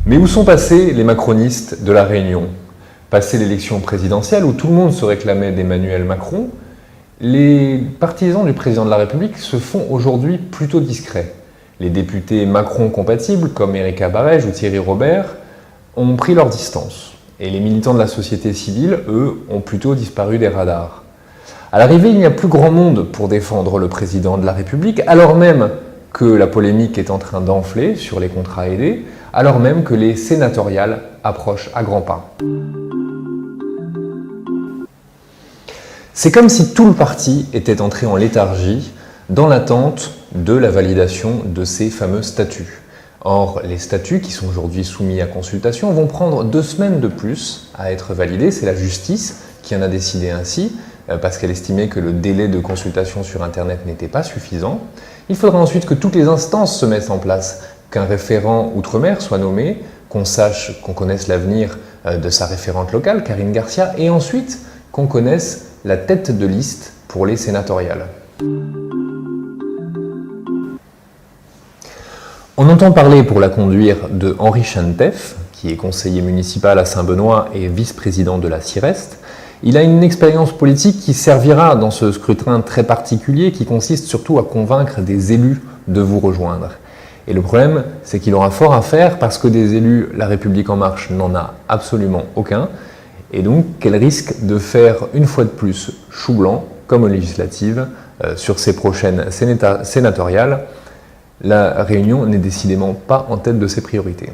Mais où sont passés les macronistes de La Réunion? Passé l'élection présidentielle où tout le monde se réclamait d'Emmanuel Macron, les partisans du président de la République se font aujourd'hui plutôt discrets. Les députés Macron compatibles, comme Erika Barège ou Thierry Robert, ont pris leur distance. Et les militants de la société civile, eux, ont plutôt disparu des radars. À l'arrivée, il n'y a plus grand monde pour défendre le président de la République, alors même que la polémique est en train d'enfler sur les contrats aidés, alors même que les sénatoriales approchent à grands pas. C'est comme si tout le parti était entré en léthargie dans l'attente de la validation de ces fameux statuts. Or, les statuts qui sont aujourd'hui soumis à consultation vont prendre 2 semaines de plus à être validés. C'est la justice qui en a décidé ainsi, parce qu'elle estimait que le délai de consultation sur Internet n'était pas suffisant. Il faudra ensuite que toutes les instances se mettent en place, qu'un référent outre-mer soit nommé, qu'on sache, qu'on connaisse l'avenir de sa référente locale, Karine Garcia, et ensuite qu'on connaisse la tête de liste pour les sénatoriales. On entend parler pour la conduire de Henri Chantef, qui est conseiller municipal à Saint-Benoît et vice-président de la CIREST. Il a une expérience politique qui servira dans ce scrutin très particulier qui consiste surtout à convaincre des élus de vous rejoindre. Et le problème, c'est qu'il aura fort à faire parce que des élus, La République En Marche n'en a absolument aucun. Et donc, qu'elle risque de faire une fois de plus chou blanc, comme aux législatives, sur ces prochaines sénatoriales. La Réunion n'est décidément pas en tête de ses priorités.